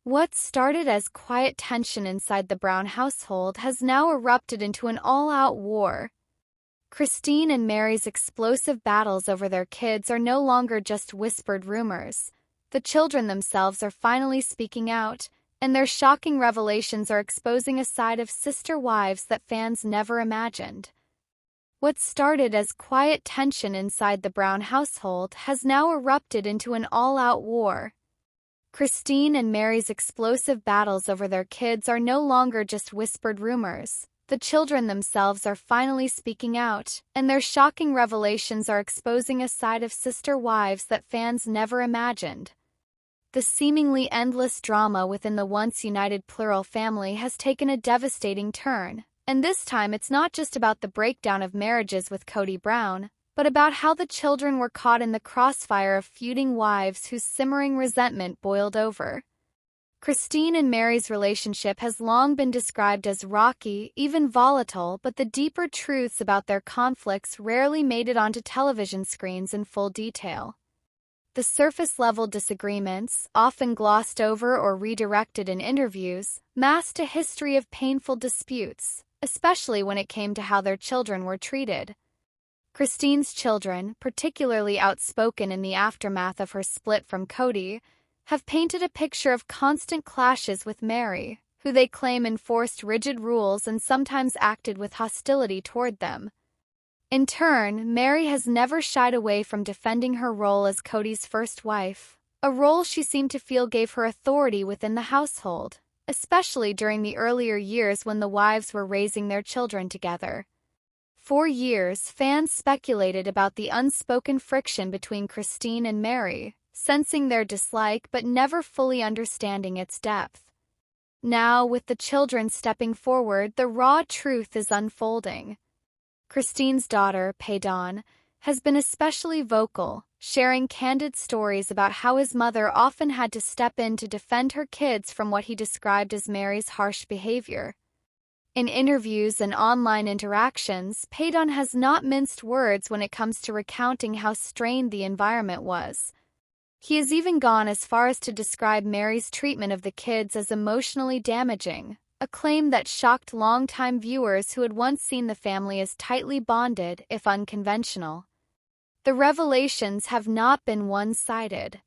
What started as quiet tension inside the Brown household has now erupted into an all-out war. Christine and Meri's explosive battles over their kids are no longer just whispered rumors. The children themselves are finally speaking out, and their shocking revelations are exposing a side of sister wives that fans never imagined. What started as quiet tension inside the Brown household has now erupted into an all-out war. Christine and Meri's explosive battles over their kids are no longer just whispered rumors. The children themselves are finally speaking out, and their shocking revelations are exposing a side of sister wives that fans never imagined. The seemingly endless drama within the once united plural family has taken a devastating turn, and this time it's not just about the breakdown of marriages with Kody Brown, but about how the children were caught in the crossfire of feuding wives whose simmering resentment boiled over. Christine and Meri's relationship has long been described as rocky, even volatile, but the deeper truths about their conflicts rarely made it onto television screens in full detail. The surface-level disagreements, often glossed over or redirected in interviews, masked a history of painful disputes, especially when it came to how their children were treated. Christine's children, particularly outspoken in the aftermath of her split from Kody, have painted a picture of constant clashes with Meri, who they claim enforced rigid rules and sometimes acted with hostility toward them. In turn, Meri has never shied away from defending her role as Kody's first wife, a role she seemed to feel gave her authority within the household, especially during the earlier years when the wives were raising their children together. For years, fans speculated about the unspoken friction between Christine and Meri, sensing their dislike but never fully understanding its depth. Now, with the children stepping forward, the raw truth is unfolding. Christine's daughter, Feud, has been especially vocal, sharing candid stories about how his mother often had to step in to defend her kids from what he described as Meri's harsh behavior. In interviews and online interactions, Feud has not minced words when it comes to recounting how strained the environment was. He has even gone as far as to describe Meri's treatment of the kids as emotionally damaging, a claim that shocked longtime viewers who had once seen the family as tightly bonded, if unconventional. The revelations have not been one-sided.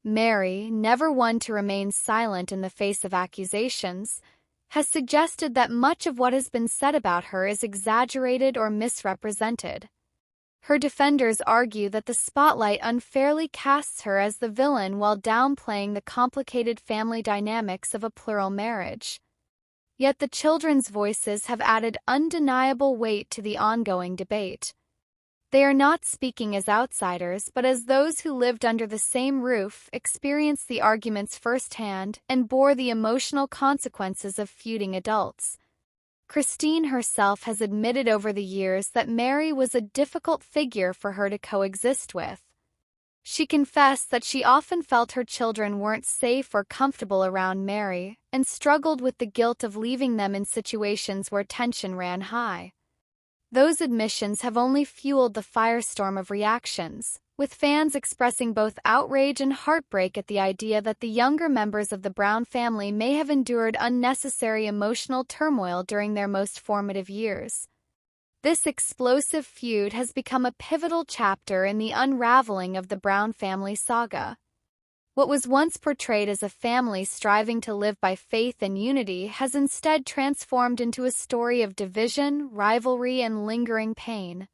Meri, never one to remain silent in the face of accusations, has suggested that much of what has been said about her is exaggerated or misrepresented. Her defenders argue that the spotlight unfairly casts her as the villain while downplaying the complicated family dynamics of a plural marriage. Yet the children's voices have added undeniable weight to the ongoing debate. They are not speaking as outsiders, but as those who lived under the same roof, experienced the arguments firsthand, and bore the emotional consequences of feuding adults. Christine herself has admitted over the years that Meri was a difficult figure for her to coexist with. She confessed that she often felt her children weren't safe or comfortable around Meri, and struggled with the guilt of leaving them in situations where tension ran high. Those admissions have only fueled the firestorm of reactions, with fans expressing both outrage and heartbreak at the idea that the younger members of the Brown family may have endured unnecessary emotional turmoil during their most formative years. This explosive feud has become a pivotal chapter in the unraveling of the Brown family saga. What was once portrayed as a family striving to live by faith and unity has instead transformed into a story of division, rivalry, and lingering pain.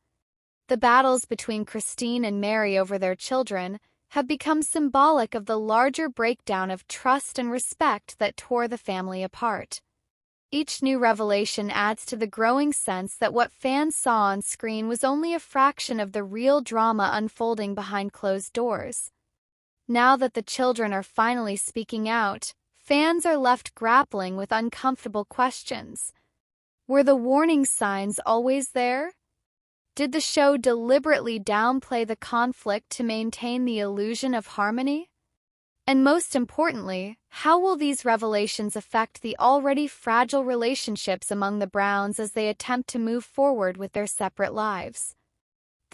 The battles between Christine and Meri over their children have become symbolic of the larger breakdown of trust and respect that tore the family apart. Each new revelation adds to the growing sense that what fans saw on screen was only a fraction of the real drama unfolding behind closed doors. Now that the children are finally speaking out, fans are left grappling with uncomfortable questions. Were the warning signs always there? Did the show deliberately downplay the conflict to maintain the illusion of harmony? And most importantly, how will these revelations affect the already fragile relationships among the Browns as they attempt to move forward with their separate lives?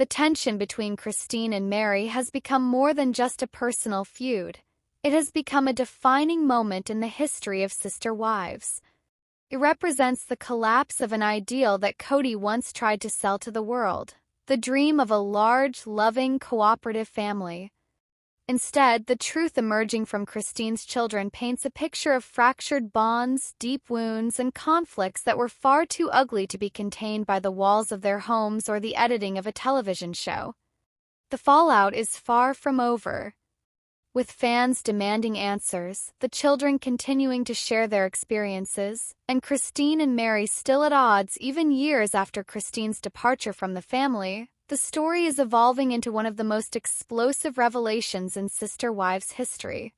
The tension between Christine and Meri has become more than just a personal feud. It has become a defining moment in the history of sister wives. It represents the collapse of an ideal that Cody once tried to sell to the world, the dream of a large, loving, cooperative family. Instead, the truth emerging from Christine's children paints a picture of fractured bonds, deep wounds, and conflicts that were far too ugly to be contained by the walls of their homes or the editing of a television show. The fallout is far from over. With fans demanding answers, the children continuing to share their experiences, and Christine and Meri still at odds even years after Christine's departure from the family, the story is evolving into one of the most explosive revelations in sister wives history.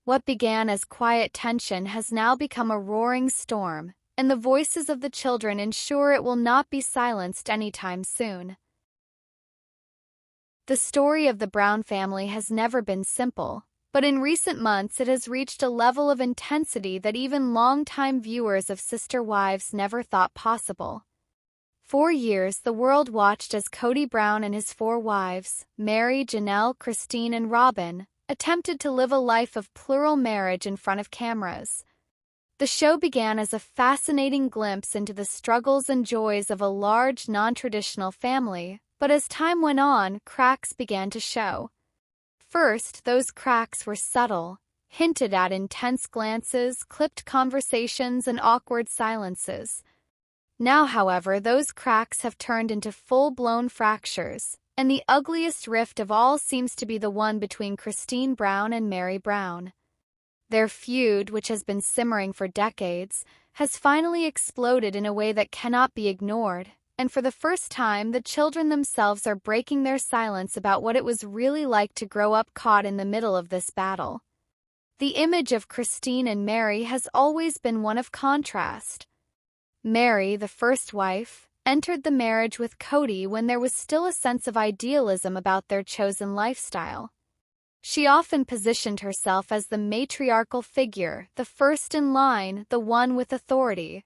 What began as quiet tension has now become a roaring storm, and the voices of the children ensure it will not be silenced anytime soon. The story of the Brown family has never been simple, but in recent months it has reached a level of intensity that even longtime viewers of Sister Wives never thought possible. For years, the world watched as Cody Brown and his 4 wives, Meri, Janelle, Christine, and Robin, attempted to live a life of plural marriage in front of cameras. The show began as a fascinating glimpse into the struggles and joys of a large, non-traditional family, but as time went on, cracks began to show. First, those cracks were subtle, hinted at intense glances, clipped conversations, and awkward silences. Now, however, those cracks have turned into full-blown fractures, and the ugliest rift of all seems to be the one between Christine Brown and Meri Brown. Their feud, which has been simmering for decades, has finally exploded in a way that cannot be ignored, and for the first time, the children themselves are breaking their silence about what it was really like to grow up caught in the middle of this battle. The image of Christine and Meri has always been one of contrast. Meri, the first wife, entered the marriage with Cody when there was still a sense of idealism about their chosen lifestyle. She often positioned herself as the matriarchal figure, the first in line, the one with authority.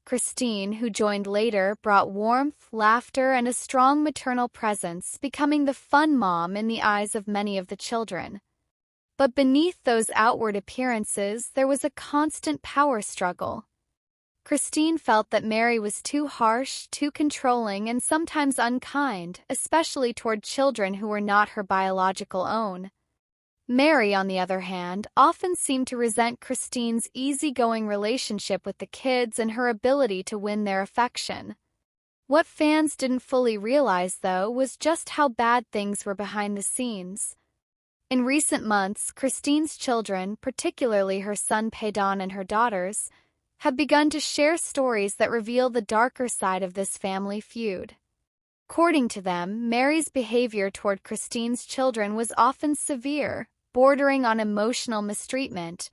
Christine, who joined later, brought warmth, laughter, and a strong maternal presence, becoming the fun mom in the eyes of many of the children. But beneath those outward appearances, there was a constant power struggle. Christine felt that Meri was too harsh, too controlling, and sometimes unkind, especially toward children who were not her biological own. Meri, on the other hand, often seemed to resent Christine's easygoing relationship with the kids and her ability to win their affection. What fans didn't fully realize, though, was just how bad things were behind the scenes. In recent months, Christine's children, particularly her son Paydon and her daughters, have begun to share stories that reveal the darker side of this family feud. According to them, Meri's behavior toward Christine's children was often severe, bordering on emotional mistreatment.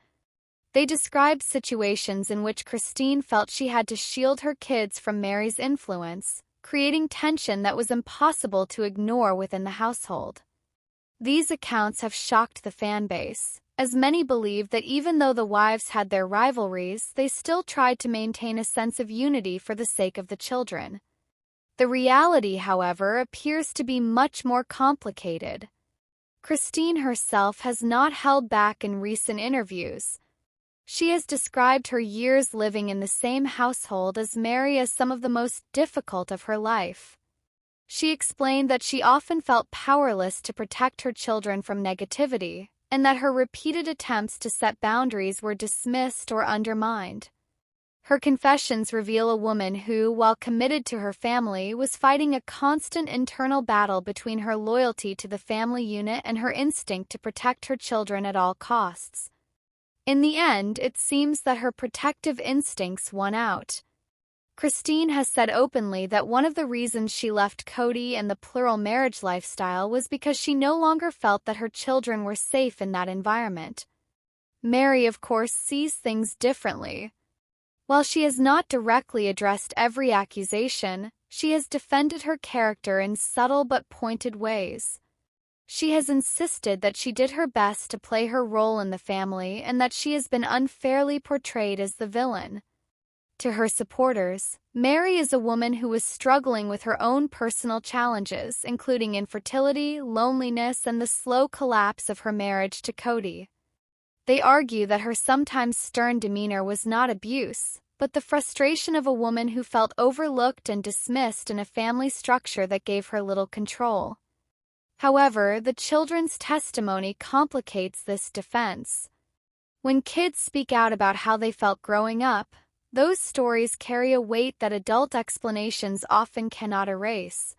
They described situations in which Christine felt she had to shield her kids from Meri's influence, creating tension that was impossible to ignore within the household. These accounts have shocked the fan base, as many believe that even though the wives had their rivalries, they still tried to maintain a sense of unity for the sake of the children. The reality, however, appears to be much more complicated. Christine herself has not held back in recent interviews. She has described her years living in the same household as Meri as some of the most difficult of her life. She explained that she often felt powerless to protect her children from negativity, and that her repeated attempts to set boundaries were dismissed or undermined. Her confessions reveal a woman who, while committed to her family, was fighting a constant internal battle between her loyalty to the family unit and her instinct to protect her children at all costs. In the end, it seems that her protective instincts won out. Christine has said openly that one of the reasons she left Cody and the plural marriage lifestyle was because she no longer felt that her children were safe in that environment. Meri, of course, sees things differently. While she has not directly addressed every accusation, she has defended her character in subtle but pointed ways. She has insisted that she did her best to play her role in the family and that she has been unfairly portrayed as the villain. To her supporters, Meri is a woman who is struggling with her own personal challenges, including infertility, loneliness, and the slow collapse of her marriage to Cody. They argue that her sometimes stern demeanor was not abuse, but the frustration of a woman who felt overlooked and dismissed in a family structure that gave her little control. However, the children's testimony complicates this defense. When kids speak out about how they felt growing up, those stories carry a weight that adult explanations often cannot erase.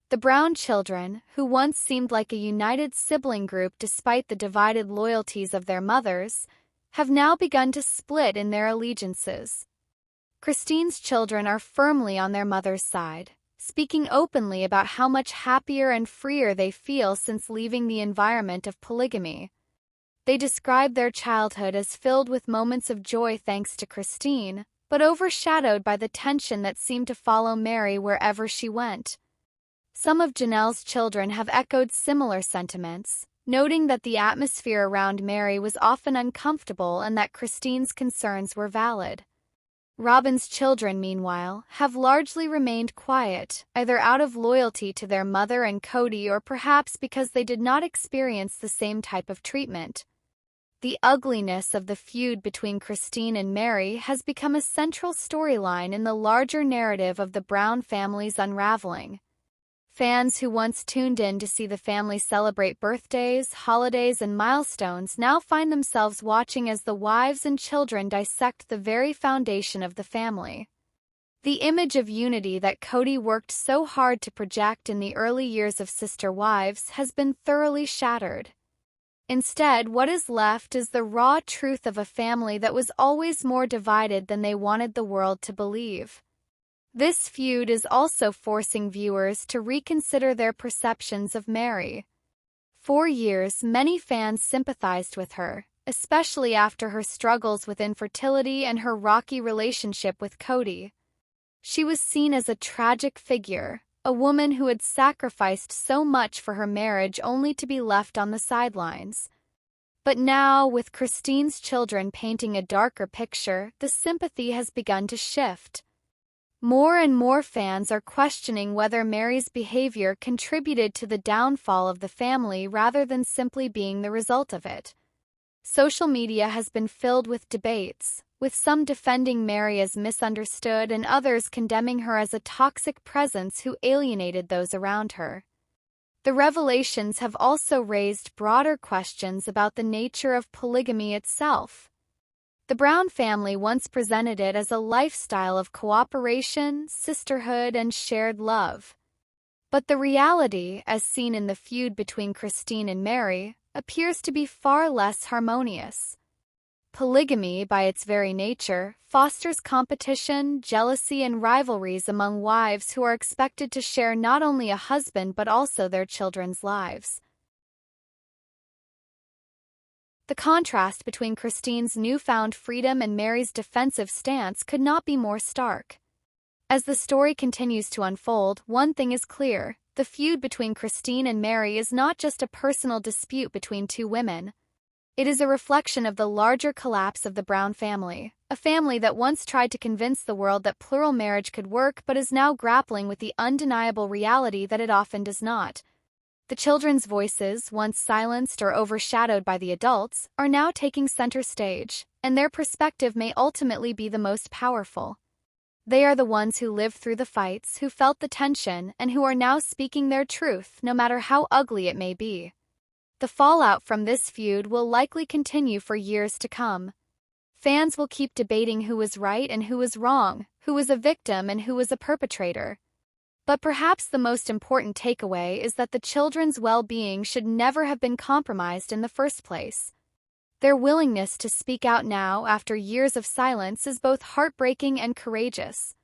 The Brown children, who once seemed like a united sibling group despite the divided loyalties of their mothers, have now begun to split in their allegiances. Christine's children are firmly on their mother's side, speaking openly about how much happier and freer they feel since leaving the environment of polygamy. They describe their childhood as filled with moments of joy thanks to Christine, but overshadowed by the tension that seemed to follow Meri wherever she went. Some of Janelle's children have echoed similar sentiments, noting that the atmosphere around Meri was often uncomfortable and that Christine's concerns were valid. Robin's children, meanwhile, have largely remained quiet, either out of loyalty to their mother and Cody or perhaps because they did not experience the same type of treatment. The ugliness of the feud between Christine and Meri has become a central storyline in the larger narrative of the Brown family's unraveling. Fans who once tuned in to see the family celebrate birthdays, holidays, and milestones now find themselves watching as the wives and children dissect the very foundation of the family. The image of unity that Cody worked so hard to project in the early years of Sister Wives has been thoroughly shattered. Instead, what is left is the raw truth of a family that was always more divided than they wanted the world to believe. This feud is also forcing viewers to reconsider their perceptions of Meri. For years, many fans sympathized with her, especially after her struggles with infertility and her rocky relationship with Cody. She was seen as a tragic figure, a woman who had sacrificed so much for her marriage only to be left on the sidelines. But now, with Christine's children painting a darker picture, the sympathy has begun to shift. More and more fans are questioning whether Meri's behavior contributed to the downfall of the family rather than simply being the result of it. Social media has been filled with debates, with some defending Meri as misunderstood and others condemning her as a toxic presence who alienated those around her. The revelations have also raised broader questions about the nature of polygamy itself. The Brown family once presented it as a lifestyle of cooperation, sisterhood, and shared love. But the reality, as seen in the feud between Christine and Meri, appears to be far less harmonious. Polygamy, by its very nature, fosters competition, jealousy, and rivalries among wives who are expected to share not only a husband but also their children's lives. The contrast between Christine's newfound freedom and Meri's defensive stance could not be more stark. As the story continues to unfold, one thing is clear: the feud between Christine and Meri is not just a personal dispute between two women. It is a reflection of the larger collapse of the Brown family, a family that once tried to convince the world that plural marriage could work but is now grappling with the undeniable reality that it often does not. The children's voices, once silenced or overshadowed by the adults, are now taking center stage, and their perspective may ultimately be the most powerful. They are the ones who lived through the fights, who felt the tension, and who are now speaking their truth, no matter how ugly it may be. The fallout from this feud will likely continue for years to come. Fans will keep debating who was right and who was wrong, who was a victim and who was a perpetrator. But perhaps the most important takeaway is that the children's well-being should never have been compromised in the first place. Their willingness to speak out now, after years of silence, is both heartbreaking and courageous.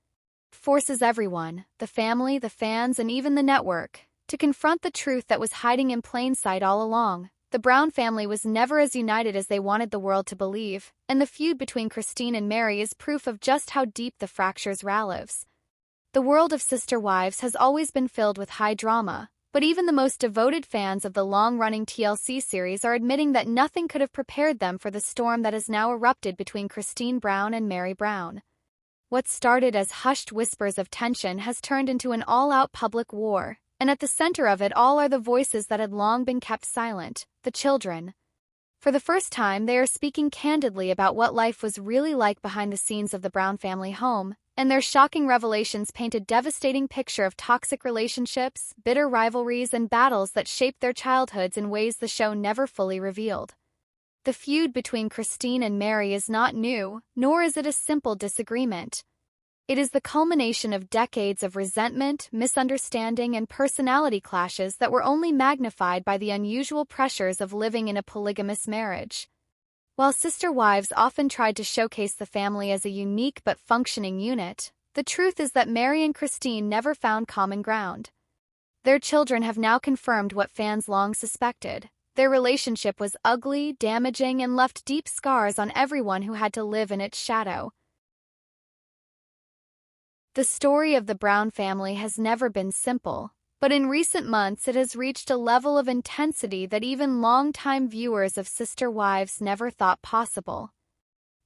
It forces everyone, the family, the fans, and even the network, to confront the truth that was hiding in plain sight all along. The Brown family was never as united as they wanted the world to believe, and the feud between Christine and Meri is proof of just how deep the fractures live. The world of Sister Wives has always been filled with high drama, but even the most devoted fans of the long-running TLC series are admitting that nothing could have prepared them for the storm that has now erupted between Christine Brown and Meri Brown. What started as hushed whispers of tension has turned into an all-out public war, and at the center of it all are the voices that had long been kept silent: the children. For the first time, they are speaking candidly about what life was really like behind the scenes of the Brown family home, and their shocking revelations paint a devastating picture of toxic relationships, bitter rivalries, and battles that shaped their childhoods in ways the show never fully revealed. The feud between Christine and Meri is not new, nor is it a simple disagreement. It is the culmination of decades of resentment, misunderstanding, and personality clashes that were only magnified by the unusual pressures of living in a polygamous marriage. While sister wives often tried to showcase the family as a unique but functioning unit, the truth is that Meri and Christine never found common ground. Their children have now confirmed what fans long suspected. Their relationship was ugly, damaging, and left deep scars on everyone who had to live in its shadow. The story of the Brown family has never been simple, but in recent months it has reached a level of intensity that even longtime viewers of Sister Wives never thought possible.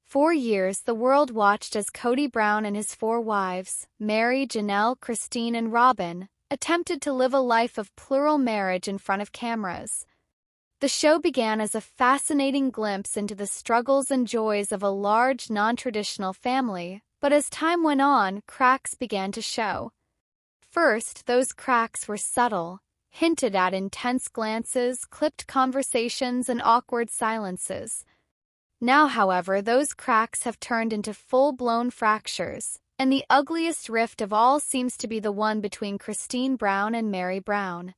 For years, the world watched as Kody Brown and his 4 wives, Meri, Janelle, Christine, and Robin, attempted to live a life of plural marriage in front of cameras. The show began as a fascinating glimpse into the struggles and joys of a large, non-traditional family, but as time went on, cracks began to show. First, those cracks were subtle, hinted at intense glances, clipped conversations, and awkward silences. Now, however, those cracks have turned into full-blown fractures, and the ugliest rift of all seems to be the one between Christine Brown and Meri Brown.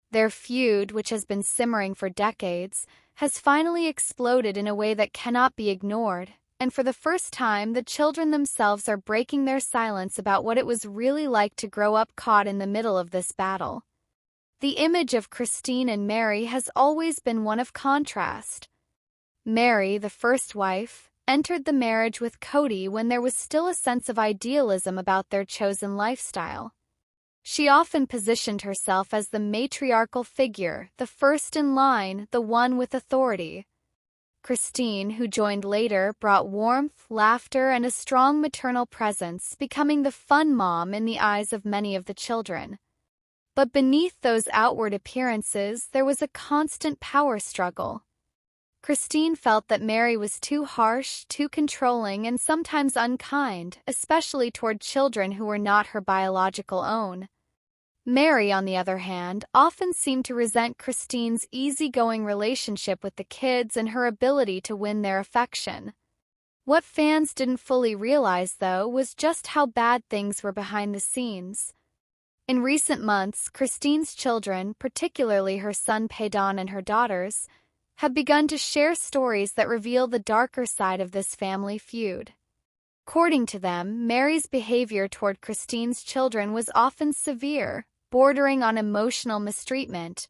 Their feud, which has been simmering for decades, has finally exploded in a way that cannot be ignored, and for the first time, the children themselves are breaking their silence about what it was really like to grow up caught in the middle of this battle. The image of Christine and Meri has always been one of contrast. Meri, the first wife, entered the marriage with Kody when there was still a sense of idealism about their chosen lifestyle. She often positioned herself as the matriarchal figure, the first in line, the one with authority. Christine, who joined later, brought warmth, laughter, and a strong maternal presence, becoming the fun mom in the eyes of many of the children. But beneath those outward appearances, there was a constant power struggle. Christine felt that Meri was too harsh, too controlling, and sometimes unkind, especially toward children who were not her biological own. Meri, on the other hand, often seemed to resent Christine's easygoing relationship with the kids and her ability to win their affection. What fans didn't fully realize, though, was just how bad things were behind the scenes. In recent months, Christine's children, particularly her son Paedon and her daughters, have begun to share stories that reveal the darker side of this family feud. According to them, Meri's behavior toward Christine's children was often severe, bordering on emotional mistreatment,